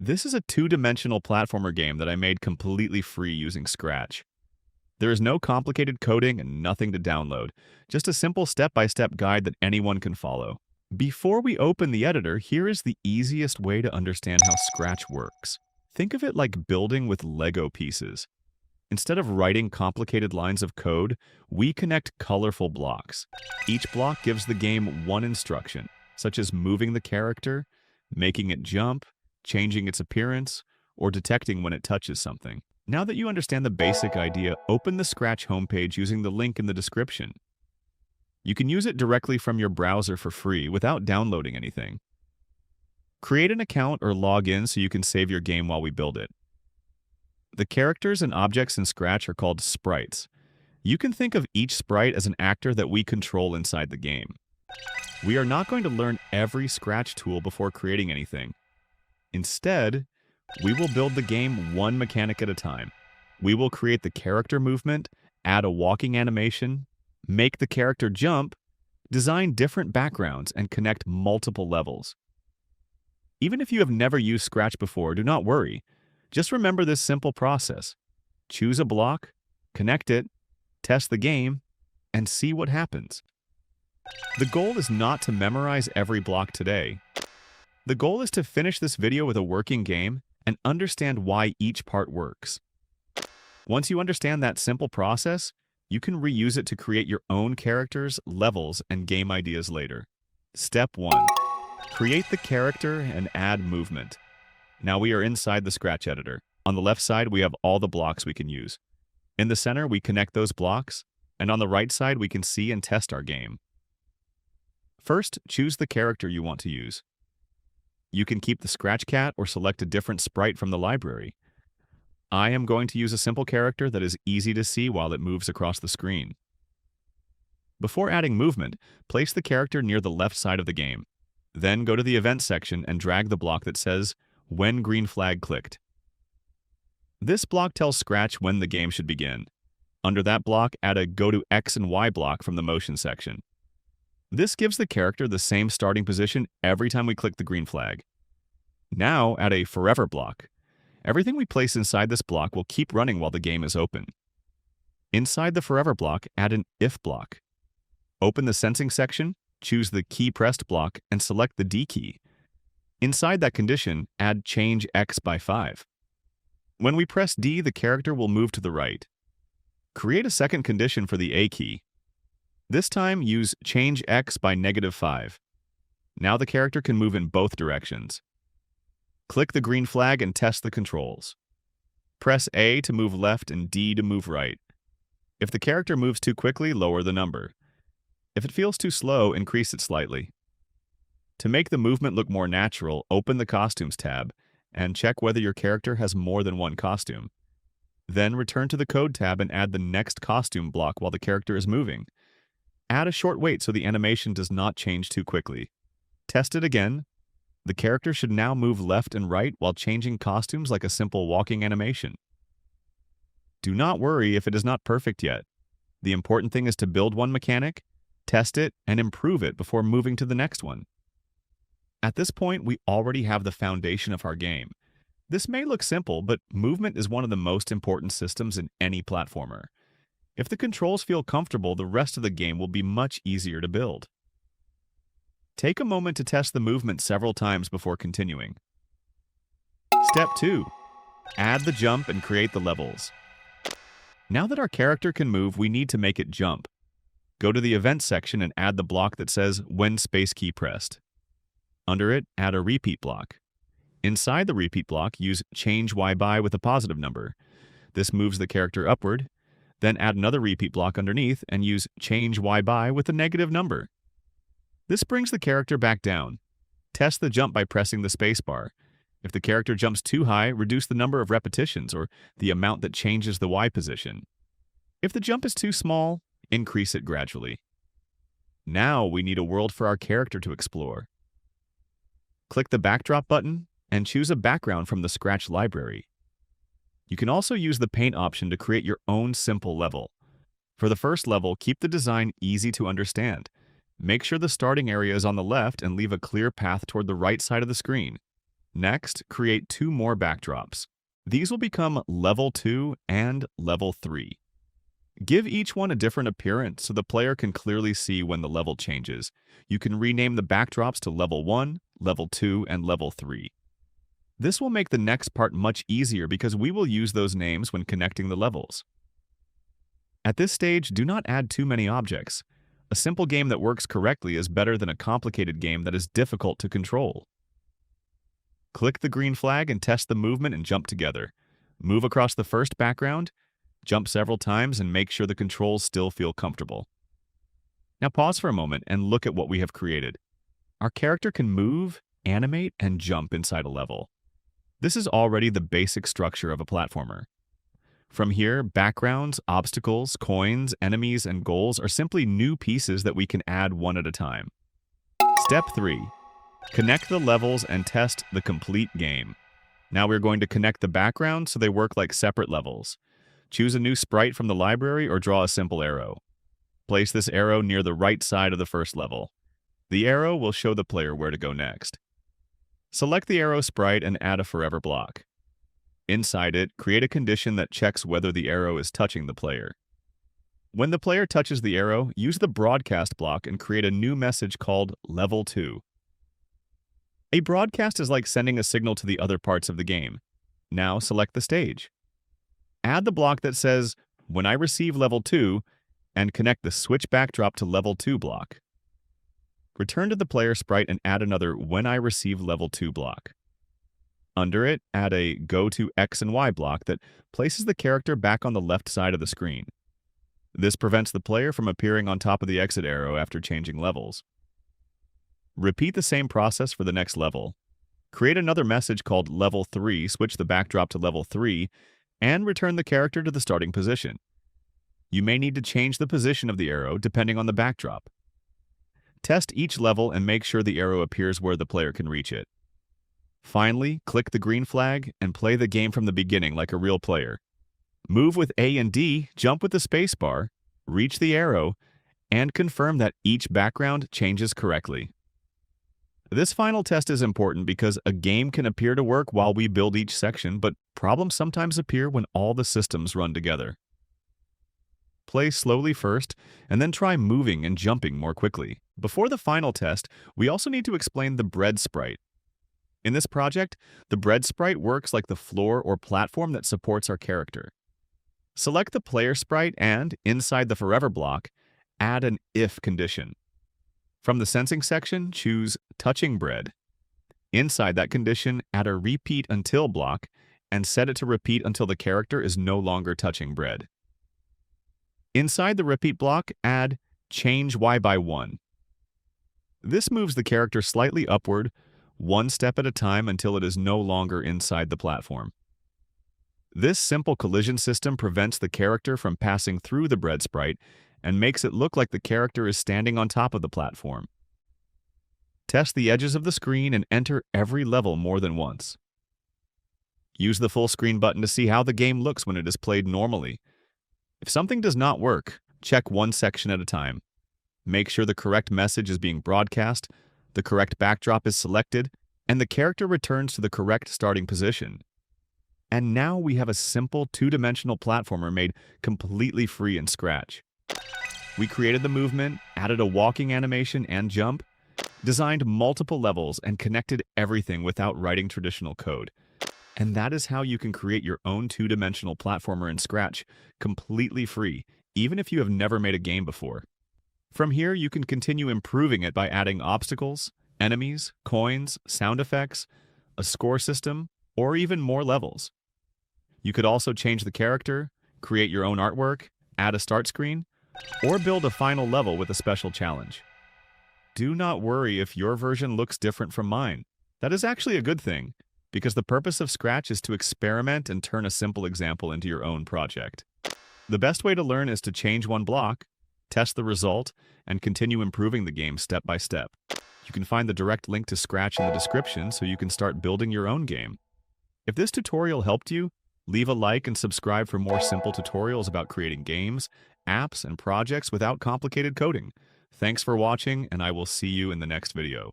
This is a two-dimensional platformer game that I made completely free using Scratch. There is no complicated coding and nothing to download, just a simple step-by-step guide that anyone can follow. Before we open the editor, here is the easiest way to understand how Scratch works. Think of it like building with Lego pieces. Instead of writing complicated lines of code, we connect colorful blocks. Each block gives the game one instruction, such as moving the character, making it jump, changing its appearance, or detecting when it touches something. Now that you understand the basic idea, open the Scratch homepage using the link in the description. You can use it directly from your browser for free without downloading anything. Create an account or log in so you can save your game while we build it. The characters and objects in Scratch are called sprites. You can think of each sprite as an actor that we control inside the game. We are not going to learn every Scratch tool before creating anything. Instead, we will build the game one mechanic at a time. We will create the character movement, add a walking animation, make the character jump, design different backgrounds, and connect multiple levels. Even if you have never used Scratch before, do not worry. Just remember this simple process. Choose a block, connect it, test the game, and see what happens. The goal is not to memorize every block today. The goal is to finish this video with a working game and understand why each part works. Once you understand that simple process, you can reuse it to create your own characters, levels, and game ideas later. Step 1. Create the character and add movement. Now we are inside the Scratch editor. On the left side, we have all the blocks we can use. In the center, we connect those blocks, and on the right side, we can see and test our game. First, choose the character you want to use. You can keep the Scratch Cat or select a different sprite from the library. I am going to use a simple character that is easy to see while it moves across the screen. Before adding movement, place the character near the left side of the game. Then go to the event section and drag the block that says, "When green flag clicked." This block tells Scratch when the game should begin. Under that block, add a Go to X and Y block from the motion section. This gives the character the same starting position every time we click the green flag. Now add a Forever block. Everything we place inside this block will keep running while the game is open. Inside the Forever block, add an If block. Open the Sensing section, choose the Key Pressed block, and select the D key. Inside that condition, add Change X by 5. When we press D, the character will move to the right. Create a second condition for the A key. This time, use Change X by -5. Now the character can move in both directions. Click the green flag and test the controls. Press A to move left and D to move right. If the character moves too quickly, lower the number. If it feels too slow, increase it slightly. To make the movement look more natural, open the Costumes tab and check whether your character has more than one costume. Then return to the Code tab and add the next costume block while the character is moving. Add a short wait so the animation does not change too quickly. Test it again. The character should now move left and right while changing costumes like a simple walking animation. Do not worry if it is not perfect yet. The important thing is to build one mechanic, test it, and improve it before moving to the next one. At this point, we already have the foundation of our game. This may look simple, but movement is one of the most important systems in any platformer. If the controls feel comfortable, the rest of the game will be much easier to build. Take a moment to test the movement several times before continuing. Step 2. Add the jump and create the levels. Now that our character can move, we need to make it jump. Go to the Event section and add the block that says When Space Key Pressed. Under it, add a Repeat block. Inside the Repeat block, use Change Y by with a positive number. This moves the character upward. Then add another Repeat block underneath and use Change Y by with a negative number. This brings the character back down. Test the jump by pressing the spacebar. If the character jumps too high, reduce the number of repetitions or the amount that changes the Y position. If the jump is too small, increase it gradually. Now we need a world for our character to explore. Click the Backdrop button and choose a background from the Scratch library. You can also use the Paint option to create your own simple level. For the first level, keep the design easy to understand. Make sure the starting area is on the left and leave a clear path toward the right side of the screen. Next, create 2 more backdrops. These will become level 2 and level 3. Give each one a different appearance so the player can clearly see when the level changes. You can rename the backdrops to level 1, level 2, and level 3. This will make the next part much easier because we will use those names when connecting the levels. At this stage, do not add too many objects. A simple game that works correctly is better than a complicated game that is difficult to control. Click the green flag and test the movement and jump together. Move across the first background, jump several times, and make sure the controls still feel comfortable. Now pause for a moment and look at what we have created. Our character can move, animate, and jump inside a level. This is already the basic structure of a platformer. From here, backgrounds, obstacles, coins, enemies, and goals are simply new pieces that we can add one at a time. Step 3. Connect the levels and test the complete game. Now we're going to connect the backgrounds so they work like separate levels. Choose a new sprite from the library or draw a simple arrow. Place this arrow near the right side of the first level. The arrow will show the player where to go next. Select the arrow sprite and add a forever block. Inside it, create a condition that checks whether the arrow is touching the player. When the player touches the arrow, use the broadcast block and create a new message called Level 2. A broadcast is like sending a signal to the other parts of the game. Now select the stage. Add the block that says, When I receive Level 2, and connect the Switch Backdrop to Level 2 block. Return to the player sprite and add another When I receive Level 2 block. Under it, add a Go to X and Y block that places the character back on the left side of the screen. This prevents the player from appearing on top of the exit arrow after changing levels. Repeat the same process for the next level. Create another message called Level 3, switch the backdrop to Level 3, and return the character to the starting position. You may need to change the position of the arrow depending on the backdrop. Test each level and make sure the arrow appears where the player can reach it. Finally, click the green flag and play the game from the beginning like a real player. Move with A and D, jump with the spacebar, reach the arrow, and confirm that each background changes correctly. This final test is important because a game can appear to work while we build each section, but problems sometimes appear when all the systems run together. Play slowly first, and then try moving and jumping more quickly. Before the final test, we also need to explain the bread sprite. In this project, the bread sprite works like the floor or platform that supports our character. Select the player sprite and, inside the forever block, add an if condition. From the sensing section, choose touching bread. Inside that condition, add a repeat until block and set it to repeat until the character is no longer touching bread. Inside the repeat block, add change Y by 1. This moves the character slightly upward, one step at a time until it is no longer inside the platform. This simple collision system prevents the character from passing through the bread sprite and makes it look like the character is standing on top of the platform. Test the edges of the screen and enter every level more than once. Use the full screen button to see how the game looks when it is played normally. If something does not work, check one section at a time. Make sure the correct message is being broadcast, the correct backdrop is selected, and the character returns to the correct starting position. And now we have a simple two-dimensional platformer made completely free in Scratch. We created the movement, added a walking animation and jump, designed multiple levels, and connected everything without writing traditional code. And that is how you can create your own two-dimensional platformer in Scratch, completely free, even if you have never made a game before. From here, you can continue improving it by adding obstacles, enemies, coins, sound effects, a score system, or even more levels. You could also change the character, create your own artwork, add a start screen, or build a final level with a special challenge. Do not worry if your version looks different from mine. That is actually a good thing, because the purpose of Scratch is to experiment and turn a simple example into your own project. The best way to learn is to change one block, test the result, and continue improving the game step by step. You can find the direct link to Scratch in the description so you can start building your own game. If this tutorial helped you, leave a like and subscribe for more simple tutorials about creating games, apps, and projects without complicated coding. Thanks for watching, and I will see you in the next video.